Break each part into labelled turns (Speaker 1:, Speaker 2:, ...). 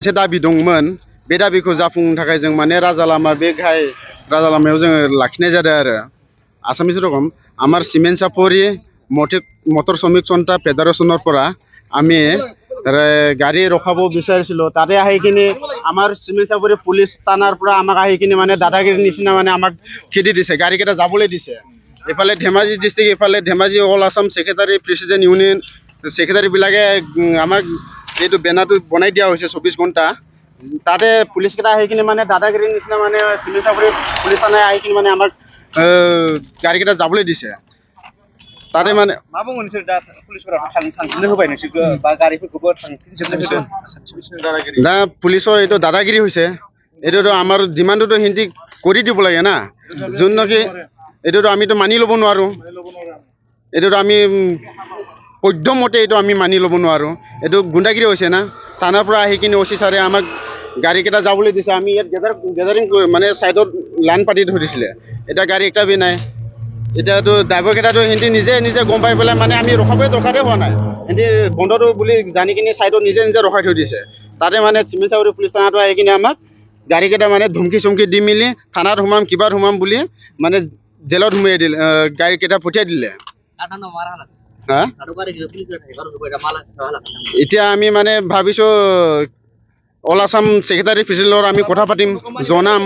Speaker 1: मोनसे दाबि दंमोन बे दाबिखौ जाफुंनो थाखाय जों माने राजा लामा बे गाहाय राजा लामायाव जोङो लाखिनाय जादों आरो আসামিজ রকম আমার সিমেন্ট চাপৰি মটৰ শ্ৰমিক জনতা ফেডাৰেশ্যনৰ পৰা আমি গাড়ী ৰখাব বিচাৰিছিলোঁ তাতে আহি কিনি আমাৰ সিমেন্ট চাপৰি পুলিচ থানাৰ পৰা আমাক আহি কিনি মানে দাদাগিৰিৰ নিচিনা মানে আমাক খেদি দিছে গাড়ীকেইটা যাবলৈ দিছে এফালে ধেমাজি ডিষ্ট্ৰিক্ট এফালে Dhemaji all Assam secretary president union সেক্ৰেটাৰীবিলাকে আমাক এইটো বেনাৰটো বনাই দিয়া হৈছে 24 ঘণ্টা তাতে পুলিচকেইটা আহি কিনি মানে দাদাগিৰিৰ নিচিনা মানে সিমেন্ট চাপৰি পুলিচ থানাই আহি কিনি মানে আমাক গাড়ীকেইটা যাবলৈ দিছে তাতে মানে
Speaker 2: मा बुङो नोंसोर दा पुलिसफोरा थांफिननो होबाय नोंसोरखौ बा गारिफोरखौबो थांफिनजोबनो होबाय
Speaker 1: না পুলিচৰ এইটো দাদাগিৰি হৈছে এইটোতো আমাৰ ডিমাণ্ডটো হিন্দি কৰি দিব লাগে না যোন নেকি এইটোতো আমিতো মানি ল'ব নোৱাৰোঁ এইটোতো আমি পদ্যমতে এইটো আমি মানি ল'ব নোৱাৰোঁ এইটো গুণ্ডাগিৰি হৈছে না থানাৰ পৰা আহি কিনি অচি ছাৰে আমাক গাড়ীকেইটা যাবলৈ দিছে আমি ইয়াত গেদাৰিং মানে ছাইডত লাইন পাতি ধৰিছিলে এতিয়া গাড়ী একটা বি নাই এতিয়াতো ড্ৰাইভাৰকেইটাতো সিহঁতি নিজে নিজে গম পাই পেলাই মানে আমি ৰখাবই দৰকাৰেই হোৱা নাই সিহঁতি বন্ধটো বুলি জানি কিনি ছাইডত নিজে নিজে ৰখাই থৈ দিছে তাতে মানে চিমেণ্ট চাপৰি পুলিচ থানাটো আহি কিনে আমাক গাড়ীকেইটা মানে ধমকি চমকি দি মেলি থানাত সোমাম কিবাত সোমাম বুলি মানে জেলত সোমাই দিলে গাড়ীকেইটা পঠিয়াই দিলে হা এতিয়া আমি মানে ভাবিছোঁ অল আসাম সেক্ৰেটাৰী প্ৰেচিডেণ্টৰ আমি কথা পাতিম জনাম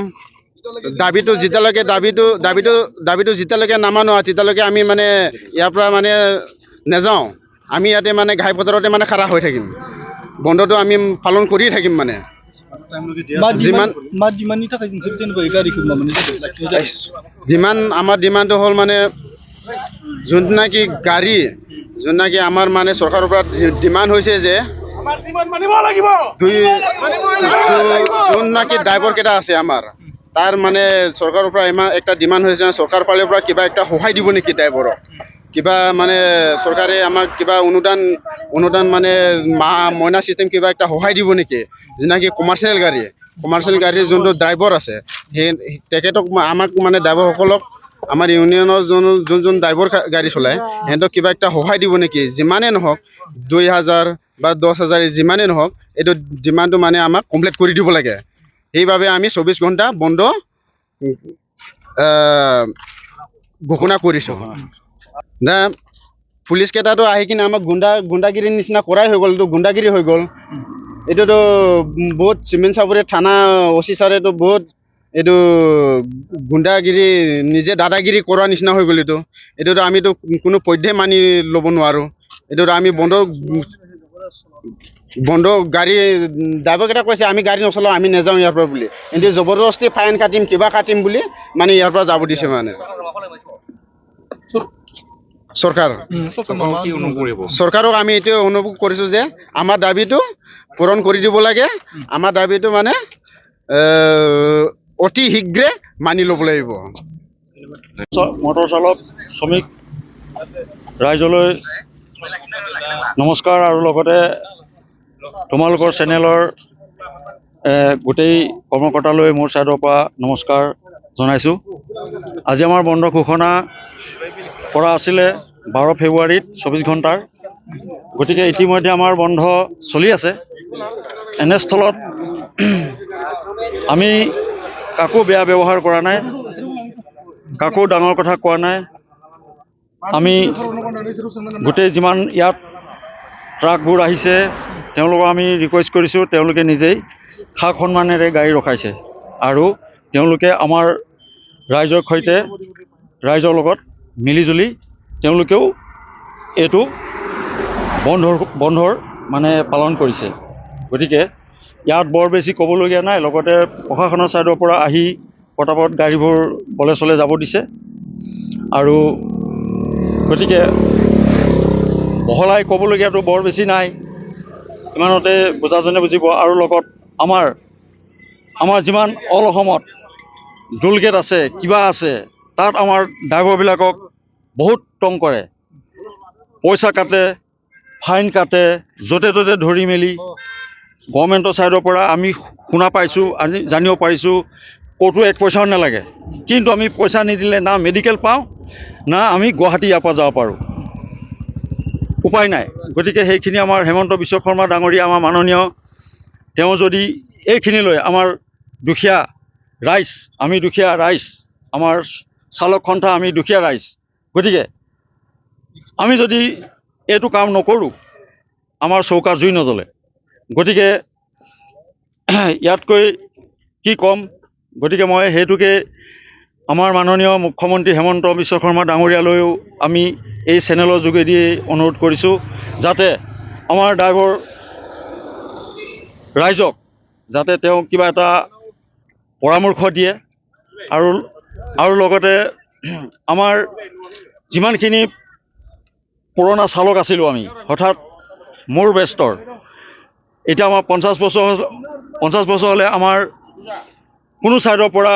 Speaker 1: দাবিটো যেতিয়ালৈকে নামানো তেতিয়ালৈকে আমি মানে ইয়াৰ পৰা মানে নাযাওঁ আমি ইয়াতে মানে ঘাই পথাৰতে মানে খাৰা হৈ থাকিম বন্ধটো আমি পালন কৰি থাকিম মানে যিমান আমাৰ ডিমাণ্ডটো হ'ল মানে যোন নাকি গাড়ী যোন নাকি আমাৰ মানে চৰকাৰৰ পৰা ডিমাণ্ড হৈছে যে যোন নাকি ড্ৰাইভাৰকেইটা আছে আমাৰ তাৰ মানে চৰকাৰৰ পৰা ইমান একটা ডিমাণ্ড হৈছে চৰকাৰ ফালৰ পৰা কিবা একটা সহায় দিব নেকি ড্ৰাইভাৰক কিবা মানে চৰকাৰে আমাক কিবা অনুদান মানে মইনা চিষ্টেম কিবা একটা সহায় দিব নেকি যেনেকৈ কমাৰ্চিয়েল গাড়ীৰ যোনটো ড্ৰাইভাৰ আছে সেই তেখেতক আমাক মানে ড্ৰাইভাৰসকলক আমাৰ ইউনিয়নৰ যোন ড্ৰাইভাৰ গাড়ী চলায় সিহঁতক কিবা একটা সহায় দিব নেকি যিমানেই নহওক 2000 বা 10,000 যিমানেই নহওক এইটো ডিমাণ্ডটো মানে আমাক কমপ্লিট কৰি দিব লাগে সেইবাবে আমি 24 ঘণ্টা বন্ধ ঘোষণা কৰিছোঁ না পুলিচকেইটাতো আহি কিনে আমাক গুণ্ডাগিৰিৰ নিচিনা কৰাই হৈ গ'ল এইটো গুণ্ডাগিৰি হৈ গ'ল এইটোতো বহুত চিমেণ্ট চাপৰি থানা অচি ছাৰেতো বহুত এইটো গুণ্ডাগিৰি নিজে দাদাগিৰি কৰাৰ নিচিনা হৈ গ'ল এইটোতো আমিতো কোনো পধ্যে মানি ল'ব নোৱাৰোঁ এইটোতো আমি বন্ধ গাড়ী ড্ৰাইভাৰকেইটা কৈছে আমি গাড়ী নচলাওঁ আমি নাযাওঁ ইয়াৰ পৰা বুলি এনে জবৰদস্তি ফাইন কাটিম কিবা কাটিম বুলি মানে ইয়াৰ পৰা যাব দিছে মানে চৰকাৰক আমি এইটোৱে অনুভৱ কৰিছোঁ যে আমাৰ দাবীটো পূৰণ কৰি দিব লাগে আমাৰ দাবীটো মানে অতি শীঘ্ৰে মানি ল'ব লাগিব
Speaker 3: মটৰ চালক শ্ৰমিক ৰাইজলৈ নমস্কাৰ আৰু লগতে তোমালোকৰ চেনেলৰ গোটেই কৰ্মকৰ্তালৈ মোৰ ছাইডৰ পৰা নমস্কাৰ জনাইছোঁ আজি আমাৰ বন্ধ ঘোষণা কৰা আছিলে 12 ফেব্ৰুৱাৰীত 24 ঘণ্টাৰ গতিকে ইতিমধ্যে আমাৰ বন্ধ চলি আছে এনেস্থলত আমি কাকো বেয়া ব্যৱহাৰ কৰা নাই কাকো ডাঙৰ কথা কোৱা নাই আমি গোটেই যিমান ইয়াত ট্ৰাকবোৰ আহিছে তেওঁলোকক আমি ৰিকুৱেষ্ট কৰিছোঁ তেওঁলোকে নিজেই খাক সন্মানেৰে গাড়ী ৰখাইছে আৰু তেওঁলোকে আমাৰ ৰাইজৰ সৈতে ৰাইজৰ লগত মিলিজুলি তেওঁলোকেও এইটো বন্ধৰ মানে পালন কৰিছে গতিকে ইয়াত বৰ বেছি ক'বলগীয়া নাই লগতে প্ৰশাসনৰ ছাইডৰ পৰা আহি পটাপট গাড়ীবোৰ কলেজলৈ যাব দিছে আৰু গতিকে বহলাই ক'বলগীয়াটো বৰ বেছি নাই ইমানতে বুজাজনে বুজিব আৰু লগত আমাৰ যিমান অল অসমত টোলগেট আছে কিবা আছে তাত আমাৰ ড্ৰাইভাৰবিলাকক বহুত টং কৰে পইচা কাটে ফাইন কাটে য'তে ত'তে ধৰি মেলি গভৰ্ণমেণ্টৰ ছাইডৰ পৰা আমি শুনা পাইছোঁ আজি জানিব পাৰিছোঁ ক'তো 1 পইচাও নালাগে কিন্তু আমি পইচা নিদিলে না মেডিকেল পাওঁ না আমি গুৱাহাটী ইয়াৰ পৰা যাব পাৰোঁ উপায় নাই গতিকে সেইখিনি আমাৰ হেমন্ত বিশ্ব শৰ্মা ডাঙৰীয়া আমাৰ মাননীয় তেওঁ যদি এইখিনিলৈ আমাৰ দুখীয়া ৰাইজ, আমি দুখীয়া ৰাইজ, আমাৰ চালক সন্থা আমি দুখীয়া ৰাইজ, গতিকে আমি যদি এইটো কাম নকৰোঁ আমাৰ চৌকা জুই নজ্বলে। গতিকে ইয়াতকৈ কি ক'ম, গতিকে মই সেইটোকে আমাৰ মাননীয় মুখ্যমন্ত্ৰী হেমন্ত বিশ্ব শৰ্মা ডাঙৰীয়ালৈও আমি এই চেনেলৰ যোগেদি অনুৰোধ কৰিছোঁ যাতে আমাৰ ড্ৰাইভৰ ৰাইজক যাতে তেওঁ কিবা এটা পৰামৰ্শ দিয়ে আৰু লগতে আমাৰ যিমানখিনি পুৰণা চালক আছিলোঁ আমি, হঠাৎ মোৰ বেষ্টৰ এতিয়া আমাৰ 50 বছৰ হ'লে আমাৰ কোনো ছাইডৰ পৰা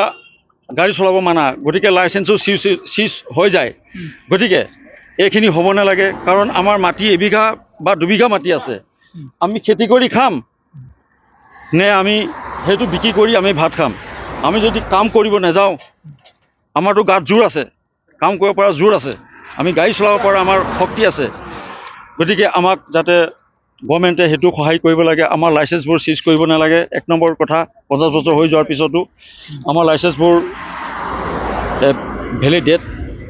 Speaker 3: গাড়ী চলাব মানা, গতিকে লাইচেন্সো চিজ হৈ যায়। গতিকে এইখিনি হ'ব নালাগে, কাৰণ আমাৰ মাটি এবিঘা বা দুবিঘা মাটি আছে, আমি খেতি কৰি খাম নে আমি সেইটো বিক্ৰী কৰি আমি ভাত খাম? আমি যদি কাম কৰিব নাযাওঁ, আমাৰতো গাত জোৰ আছে, কাম কৰিব পৰা জোৰ আছে, আমি গাড়ী চলাব পৰা আমাৰ শক্তি আছে। গতিকে আমাক যাতে গভৰ্ণমেণ্টে সেইটো সহায় কৰিব লাগে, আমাৰ লাইচেন্সবোৰ চিজ কৰিব নালাগে। 1 নম্বৰ কথা, 50 বছৰ হৈ যোৱাৰ পিছতো আমাৰ লাইচেন্সবোৰ ভেলিডেট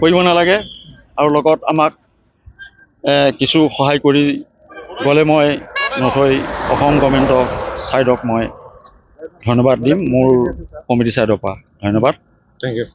Speaker 3: কৰিব নালাগে, আৰু লগত আমাক কিছু সহায় কৰি গ'লে মই নথৈ অসম গভৰ্ণমেণ্টৰ ছাইডক মই ধন্যবাদ দিম, মোৰ কমিটি ছাইডৰ পৰা ধন্যবাদ।
Speaker 4: Thank U.